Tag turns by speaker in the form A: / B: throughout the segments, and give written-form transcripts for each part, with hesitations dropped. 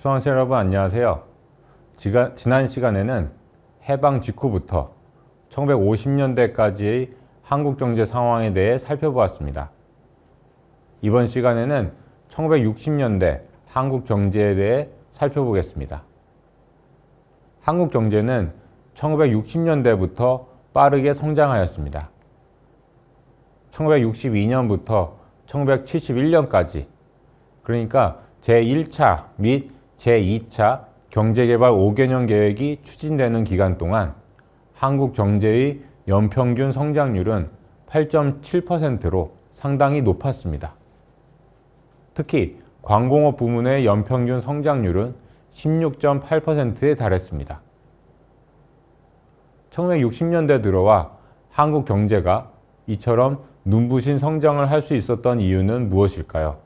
A: 수강생 여러분 안녕하세요. 지난 시간에는 해방 직후부터 1950년대까지의 한국 경제 상황에 대해 살펴보았습니다. 이번 시간에는 1960년대 한국 경제에 대해 살펴보겠습니다. 한국 경제는 1960년대부터 빠르게 성장하였습니다. 1962년부터 1971년까지, 그러니까 제1차 및 제2차 경제개발 5개년 계획이 추진되는 기간 동안 한국 경제의 연평균 성장률은 8.7%로 상당히 높았습니다. 특히 광공업 부문의 연평균 성장률은 16.8%에 달했습니다. 1960년대 들어와 한국 경제가 이처럼 눈부신 성장을 할 수 있었던 이유는 무엇일까요?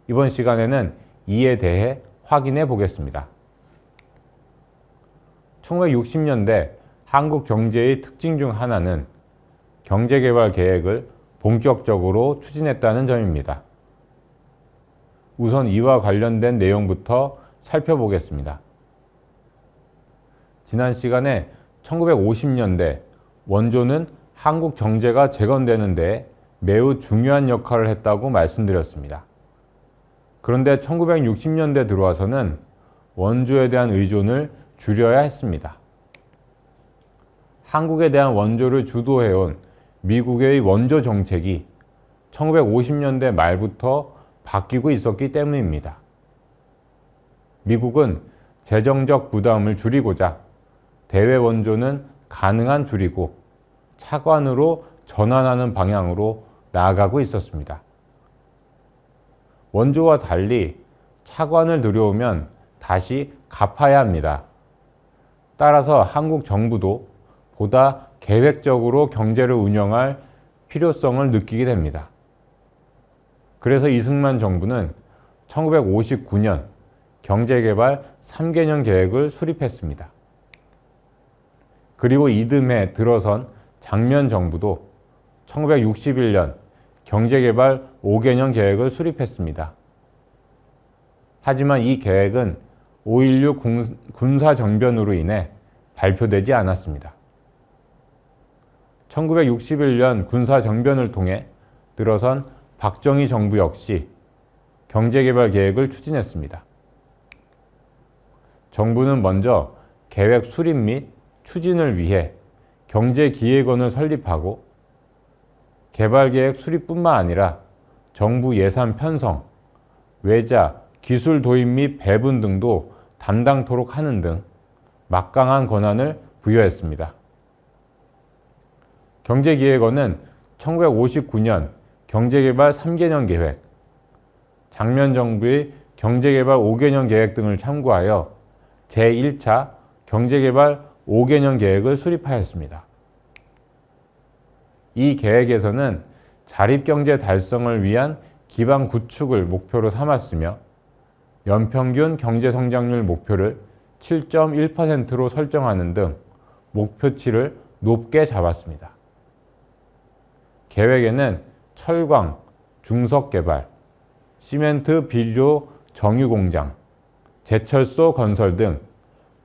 A: 이번 시간에는 이에 대해 확인해 보겠습니다. 1960년대 한국 경제의 특징 중 하나는 경제개발 계획을 본격적으로 추진했다는 점입니다. 우선 이와 관련된 내용부터 살펴보겠습니다. 지난 시간에 1950년대 원조는 한국 경제가 재건되는 데 매우 중요한 역할을 했다고 말씀드렸습니다. 그런데 1960년대 들어와서는 원조에 대한 의존을 줄여야 했습니다. 한국에 대한 원조를 주도해온 미국의 원조 정책이 1950년대 말부터 바뀌고 있었기 때문입니다. 미국은 재정적 부담을 줄이고자 대외 원조는 가능한 줄이고 차관으로 전환하는 방향으로 나아가고 있었습니다. 원조와 달리 차관을 들여오면 다시 갚아야 합니다. 따라서 한국 정부도 보다 계획적으로 경제를 운영할 필요성을 느끼게 됩니다. 그래서 이승만 정부는 1959년 경제개발 3개년 계획을 수립했습니다. 그리고 이듬해 들어선 장면 정부도 1961년 경제개발 5개년 계획을 수립했습니다. 하지만 이 계획은 5.16 군사정변으로 인해 발표되지 않았습니다. 1961년 군사정변을 통해 들어선 박정희 정부 역시 경제개발 계획을 추진했습니다. 정부는 먼저 계획 수립 및 추진을 위해 경제기획원을 설립하고 개발계획 수립뿐만 아니라 정부 예산 편성, 외자, 기술 도입 및 배분 등도 담당토록 하는 등 막강한 권한을 부여했습니다. 경제기획원은 1959년 경제개발 3개년 계획, 장면 정부의 경제개발 5개년 계획 등을 참고하여 제1차 경제개발 5개년 계획을 수립하였습니다. 이 계획에서는 자립경제 달성을 위한 기반 구축을 목표로 삼았으며 연평균 경제성장률 목표를 7.1%로 설정하는 등 목표치를 높게 잡았습니다. 계획에는 철강, 중석개발, 시멘트 비료 정유공장, 제철소 건설 등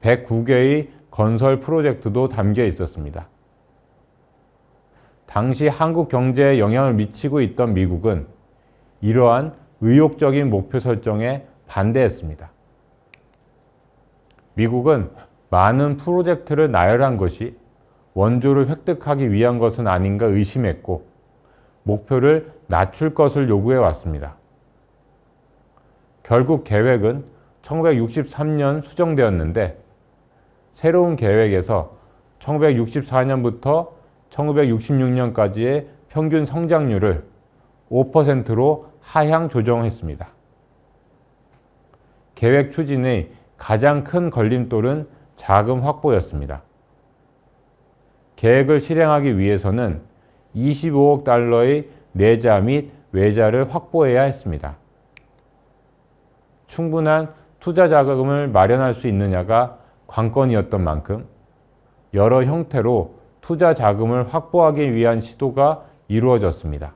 A: 109개의 건설 프로젝트도 담겨 있었습니다. 당시 한국 경제에 영향을 미치고 있던 미국은 이러한 의욕적인 목표 설정에 반대했습니다. 미국은 많은 프로젝트를 나열한 것이 원조를 획득하기 위한 것은 아닌가 의심했고 목표를 낮출 것을 요구해 왔습니다. 결국 계획은 1963년 수정되었는데 새로운 계획에서 1964년부터 1966년까지의 평균 성장률을 5%로 하향 조정했습니다. 계획 추진의 가장 큰 걸림돌은 자금 확보였습니다. 계획을 실행하기 위해서는 25억 달러의 내자 및 외자를 확보해야 했습니다. 충분한 투자 자금을 마련할 수 있느냐가 관건이었던 만큼 여러 형태로 투자 자금을 확보하기 위한 시도가 이루어졌습니다.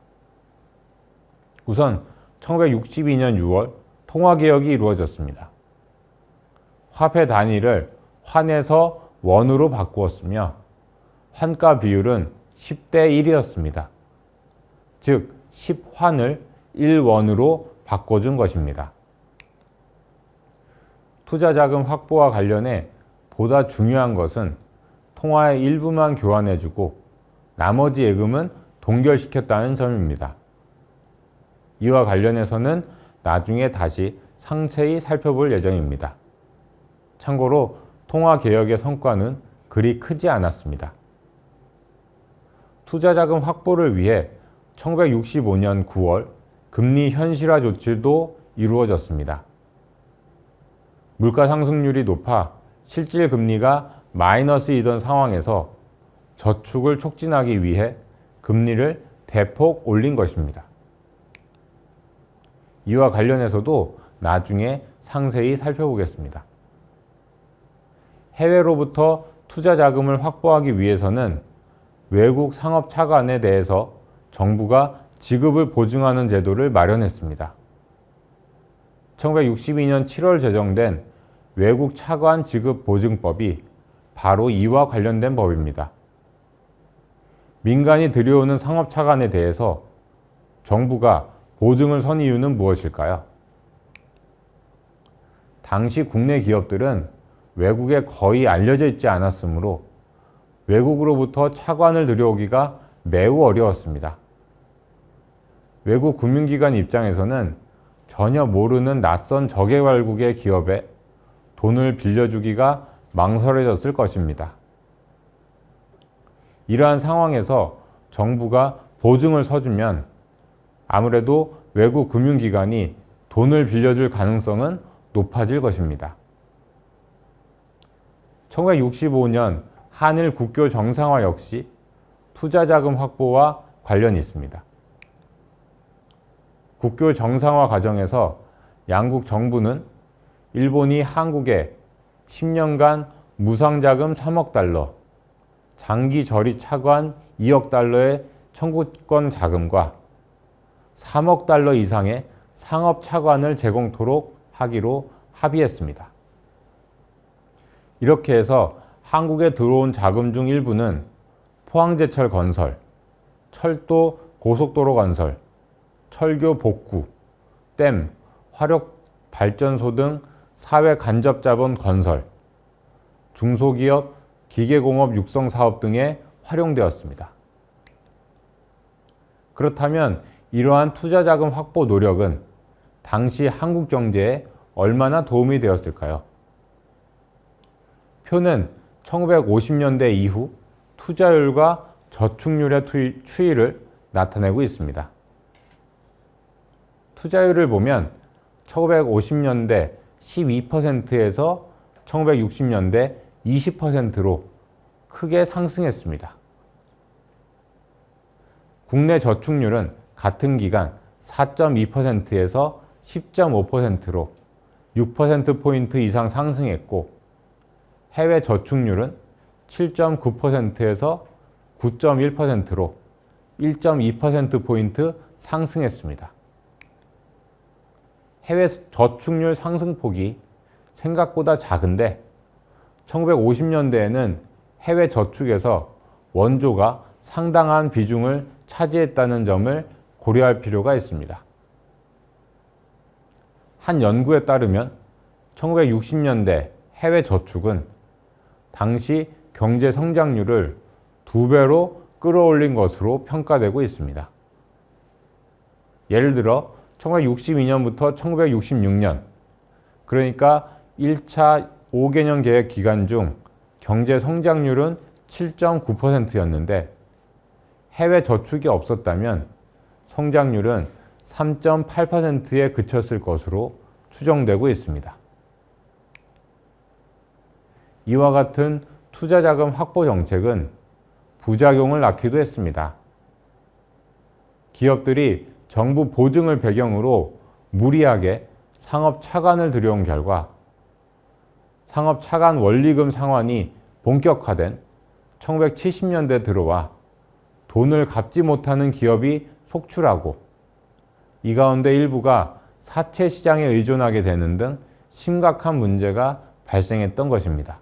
A: 우선 1962년 6월 통화개혁이 이루어졌습니다. 화폐 단위를 환에서 원으로 바꾸었으며 환가 비율은 10대 1이었습니다. 즉 10환을 1원으로 바꿔준 것입니다. 투자자금 확보와 관련해 보다 중요한 것은 통화의 일부만 교환해주고 나머지 예금은 동결시켰다는 점입니다. 이와 관련해서는 나중에 다시 상세히 살펴볼 예정입니다. 참고로 통화개혁의 성과는 그리 크지 않았습니다. 투자자금 확보를 위해 1965년 9월 금리 현실화 조치도 이루어졌습니다. 물가 상승률이 높아 실질 금리가 마이너스이던 상황에서 저축을 촉진하기 위해 금리를 대폭 올린 것입니다. 이와 관련해서도 나중에 상세히 살펴보겠습니다. 해외로부터 투자 자금을 확보하기 위해서는 외국 상업 차관에 대해서 정부가 지급을 보증하는 제도를 마련했습니다. 1962년 7월 제정된 외국 차관 지급 보증법이 바로 이와 관련된 법입니다. 민간이 들여오는 상업 차관에 대해서 정부가 보증을 선 이유는 무엇일까요? 당시 국내 기업들은 외국에 거의 알려져 있지 않았으므로 외국으로부터 차관을 들여오기가 매우 어려웠습니다. 외국 금융기관 입장에서는 전혀 모르는 낯선 저개발국의 기업에 돈을 빌려주기가 망설여졌을 것입니다. 이러한 상황에서 정부가 보증을 서주면 아무래도 외국 금융기관이 돈을 빌려줄 가능성은 높아질 것입니다. 1965년 한일 국교 정상화 역시 투자자금 확보와 관련이 있습니다. 국교 정상화 과정에서 양국 정부는 일본이 한국에 10년간 무상자금 3억 달러, 장기 저리 차관 2억 달러의 청구권 자금과 3억 달러 이상의 상업 차관을 제공토록 하기로 합의했습니다. 이렇게 해서 한국에 들어온 자금 중 일부는 포항제철 건설, 철도 고속도로 건설, 철교 복구, 댐, 화력발전소 등 사회 간접자본 건설, 중소기업, 기계공업 육성 사업 등에 활용되었습니다. 그렇다면 이러한 투자자금 확보 노력은 당시 한국 경제에 얼마나 도움이 되었을까요? 표는 1950년대 이후 투자율과 저축률의 추이를 나타내고 있습니다. 투자율을 보면 1950년대 12%에서 1960년대 20%로 크게 상승했습니다. 국내 저축률은 같은 기간 4.2%에서 10.5%로 6%포인트 이상 상승했고 해외 저축률은 7.9%에서 9.1%로 1.2%포인트 상승했습니다. 해외 저축률 상승폭이 생각보다 작은데 1950년대에는 해외 저축에서 원조가 상당한 비중을 차지했다는 점을 고려할 필요가 있습니다. 한 연구에 따르면 1960년대 해외 저축은 당시 경제 성장률을 2배로 끌어올린 것으로 평가되고 있습니다. 예를 들어 1962년부터 1966년, 그러니까 1차 5개년 계획 기간 중 경제 성장률은 7.9%였는데 해외 저축이 없었다면 성장률은 3.8%에 그쳤을 것으로 추정되고 있습니다. 이와 같은 투자자금 확보 정책은 부작용을 낳기도 했습니다. 기업들이 정부 보증을 배경으로 무리하게 상업 차관을 들여온 결과 상업 차관 원리금 상환이 본격화된 1970년대 들어와 돈을 갚지 못하는 기업이 속출하고 이 가운데 일부가 사채 시장에 의존하게 되는 등 심각한 문제가 발생했던 것입니다.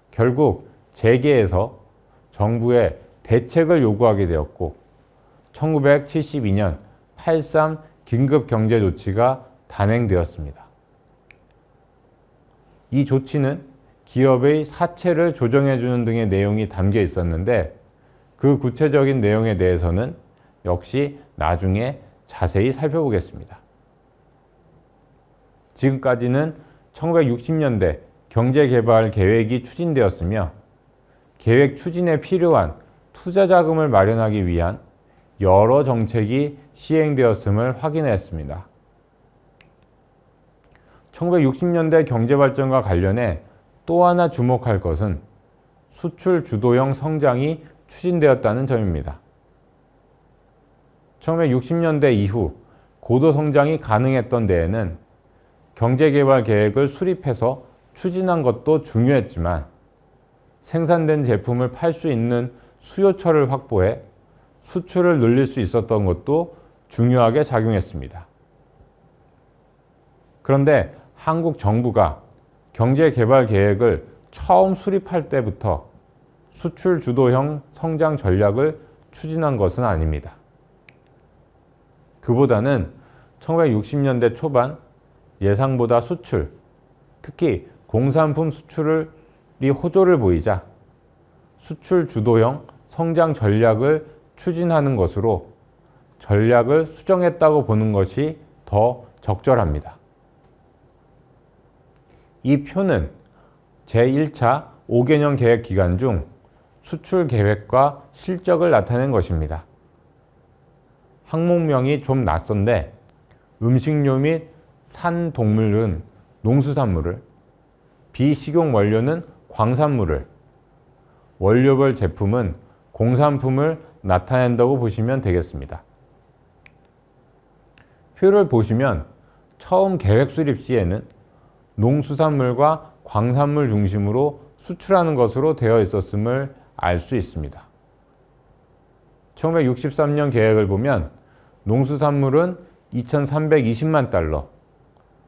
A: 결국 재계에서 정부에 대책을 요구하게 되었고 1972년 8.3 긴급경제조치가 단행되었습니다. 이 조치는 기업의 사채를 조정해주는 등의 내용이 담겨 있었는데 그 구체적인 내용에 대해서는 역시 나중에 자세히 살펴보겠습니다. 지금까지는 1960년대 경제개발 계획이 추진되었으며 계획 추진에 필요한 투자 자금을 마련하기 위한 여러 정책이 시행되었음을 확인했습니다. 1960년대 경제발전과 관련해 또 하나 주목할 것은 수출 주도형 성장이 추진되었다는 점입니다. 1960년대 이후 고도 성장이 가능했던 데에는 경제개발 계획을 수립해서 추진한 것도 중요했지만 생산된 제품을 팔 수 있는 수요처를 확보해 수출을 늘릴 수 있었던 것도 중요하게 작용했습니다. 그런데 한국 정부가 경제개발 계획을 처음 수립할 때부터 수출 주도형 성장 전략을 추진한 것은 아닙니다. 그보다는 1960년대 초반 예상보다 수출, 특히 공산품 수출이 호조를 보이자 수출 주도형 성장 전략을 추진하는 것으로 전략을 수정했다고 보는 것이 더 적절합니다. 이 표는 제1차 5개년 계획 기간 중 수출 계획과 실적을 나타낸 것입니다. 항목명이 좀 낯선데 음식료 및 산동물은 농수산물을, 비식용 원료는 광산물을, 원료별 제품은 공산품을 나타낸다고 보시면 되겠습니다. 표를 보시면 처음 계획 수립 시에는 농수산물과 광산물 중심으로 수출하는 것으로 되어 있었음을 알 수 있습니다. 1963년 계획을 보면 농수산물은 2,320만 달러,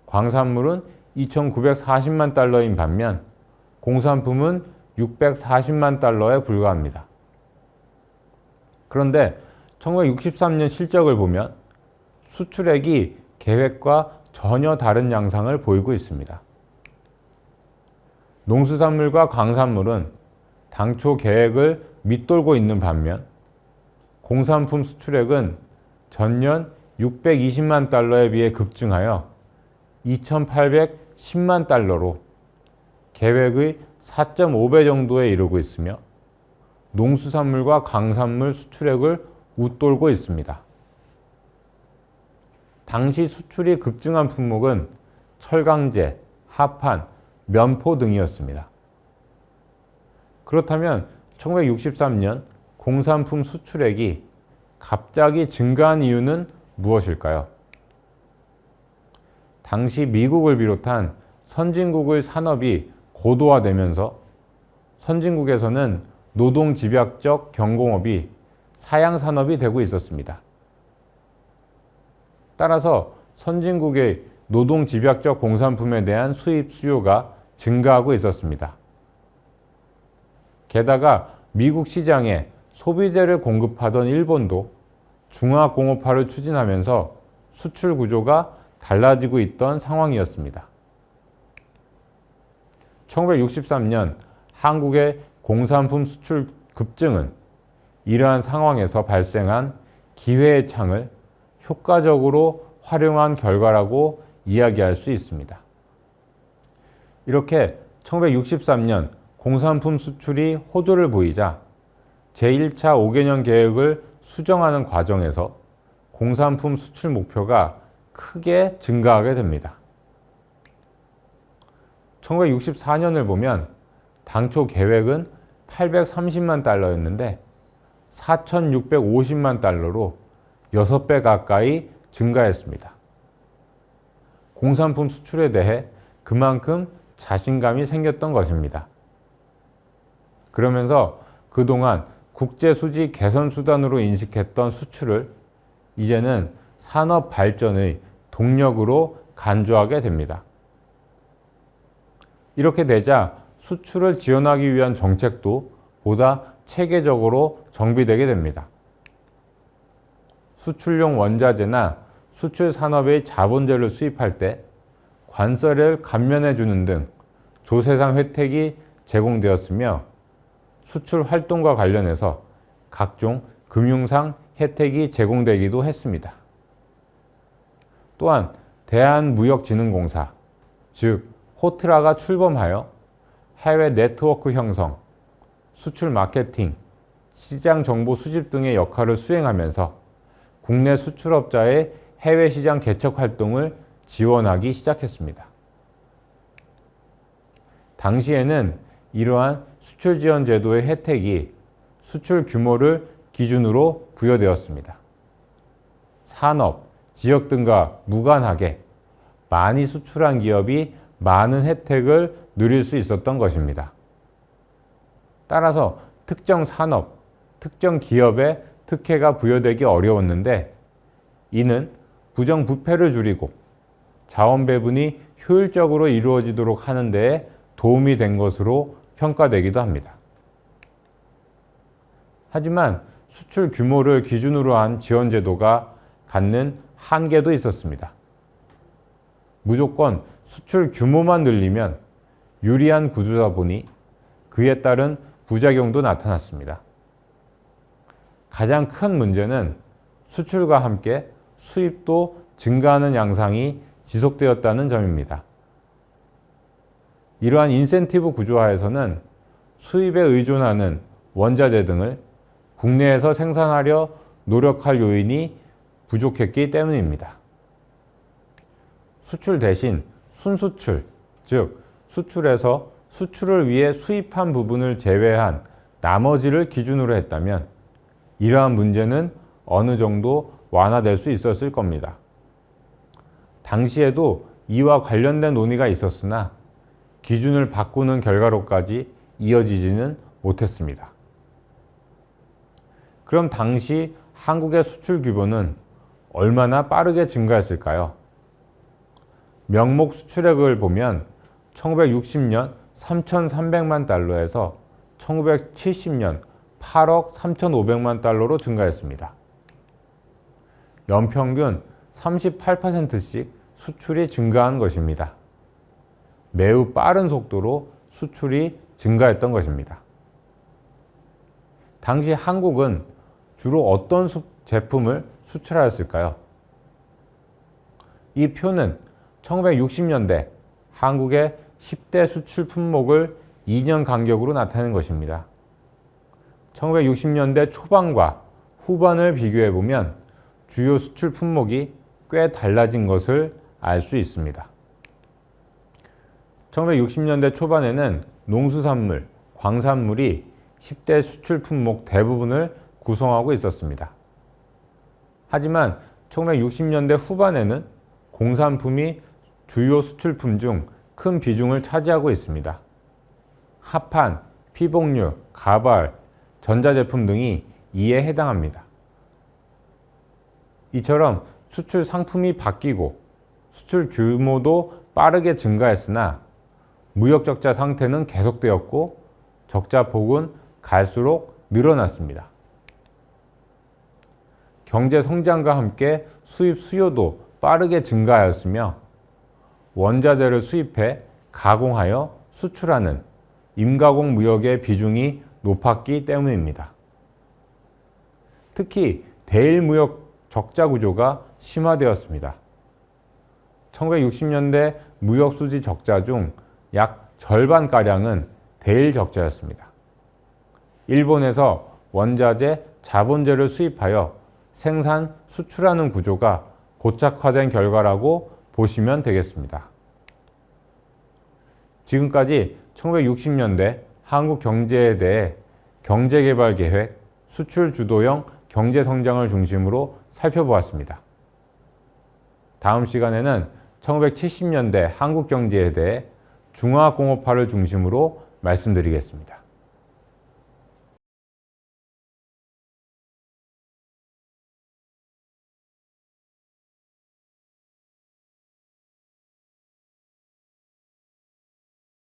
A: 광산물은 2,940만 달러인 반면 공산품은 640만 달러에 불과합니다. 그런데 1963년 실적을 보면 수출액이 계획과 전혀 다른 양상을 보이고 있습니다. 농수산물과 광산물은 당초 계획을 밑돌고 있는 반면 공산품 수출액은 전년 620만 달러에 비해 급증하여 2,810만 달러로 계획의 4.5배 정도에 이르고 있으며 농수산물과 광산물 수출액을 웃돌고 있습니다. 당시 수출이 급증한 품목은 철강제, 하판, 면포 등이었습니다. 그렇다면 1963년 공산품 수출액이 갑자기 증가한 이유는 무엇일까요? 당시 미국을 비롯한 선진국의 산업이 고도화되면서 선진국에서는 노동집약적 경공업이 사양산업이 되고 있었습니다. 따라서 선진국의 노동집약적 공산품에 대한 수입 수요가 증가하고 있었습니다. 게다가 미국 시장에 소비재를 공급하던 일본도 중화공업화를 추진하면서 수출 구조가 달라지고 있던 상황이었습니다. 1963년 한국의 공산품 수출 급증은 이러한 상황에서 발생한 기회의 창을 효과적으로 활용한 결과라고 이야기할 수 있습니다. 이렇게 1963년 공산품 수출이 호조를 보이자 제1차 5개년 계획을 수정하는 과정에서 공산품 수출 목표가 크게 증가하게 됩니다. 1964년을 보면 당초 계획은 830만 달러였는데 4,650만 달러로 6배 가까이 증가했습니다. 공산품 수출에 대해 그만큼 자신감이 생겼던 것입니다. 그러면서 그동안 국제수지 개선 수단으로 인식했던 수출을 이제는 산업 발전의 동력으로 간주하게 됩니다. 이렇게 되자 수출을 지원하기 위한 정책도 보다 체계적으로 정비되게 됩니다. 수출용 원자재나 수출 산업의 자본재를 수입할 때 관세를 감면해 주는 등 조세상 혜택이 제공되었으며 수출 활동과 관련해서 각종 금융상 혜택이 제공되기도 했습니다. 또한 대한무역진흥공사, 즉 호트라가 출범하여 해외 네트워크 형성, 수출 마케팅, 시장 정보 수집 등의 역할을 수행하면서 국내 수출업자의 해외 시장 개척 활동을 지원하기 시작했습니다. 당시에는 이러한 수출 지원 제도의 혜택이 수출 규모를 기준으로 부여되었습니다. 산업, 지역 등과 무관하게 많이 수출한 기업이 많은 혜택을 누릴 수 있었던 것입니다. 따라서 특정 산업, 특정 기업에 특혜가 부여되기 어려웠는데 이는 부정부패를 줄이고 자원 배분이 효율적으로 이루어지도록 하는 데에 도움이 된 것으로 평가되기도 합니다. 하지만 수출 규모를 기준으로 한 지원 제도가 갖는 한계도 있었습니다. 무조건 수출 규모만 늘리면 유리한 구조다 보니 그에 따른 부작용도 나타났습니다. 가장 큰 문제는 수출과 함께 수입도 증가하는 양상이 지속되었다는 점입니다. 이러한 인센티브 구조하에서는 수입에 의존하는 원자재 등을 국내에서 생산하려 노력할 요인이 부족했기 때문입니다. 수출 대신 순수출, 즉 수출에서 수출을 위해 수입한 부분을 제외한 나머지를 기준으로 했다면 이러한 문제는 어느 정도 완화될 수 있었을 겁니다. 당시에도 이와 관련된 논의가 있었으나 기준을 바꾸는 결과로까지 이어지지는 못했습니다. 그럼 당시 한국의 수출 규모는 얼마나 빠르게 증가했을까요? 명목 수출액을 보면 1960년 3,300만 달러에서 1970년 8억 3,500만 달러로 증가했습니다. 연평균 38%씩 수출이 증가한 것입니다. 매우 빠른 속도로 수출이 증가했던 것입니다. 당시 한국은 주로 어떤 제품을 수출하였을까요? 이 표는 1960년대 한국의 10대 수출 품목을 2년 간격으로 나타낸 것입니다. 1960년대 초반과 후반을 비교해 보면 주요 수출 품목이 꽤 달라진 것을 알 수 있습니다. 1960년대 초반에는 농수산물, 광산물이 10대 수출 품목 대부분을 구성하고 있었습니다. 하지만 1960년대 후반에는 공산품이 주요 수출품 중 큰 비중을 차지하고 있습니다. 합판, 피복류, 가발, 전자제품 등이 이에 해당합니다. 이처럼 수출 상품이 바뀌고 수출 규모도 빠르게 증가했으나 무역 적자 상태는 계속되었고 적자 폭은 갈수록 늘어났습니다. 경제 성장과 함께 수입 수요도 빠르게 증가하였으며 원자재를 수입해 가공하여 수출하는 임가공 무역의 비중이 높았기 때문입니다. 특히 대일 무역 적자 구조가 심화되었습니다. 1960년대 무역 수지 적자 중 약 절반가량은 대일 적자였습니다. 일본에서 원자재, 자본재를 수입하여 생산, 수출하는 구조가 고착화된 결과라고 보시면 되겠습니다. 지금까지 1960년대 한국 경제에 대해 경제개발계획, 수출주도형 경제성장을 중심으로 살펴보았습니다. 다음 시간에는 1970년대 한국 경제에 대해 중화공업화를 중심으로 말씀드리겠습니다.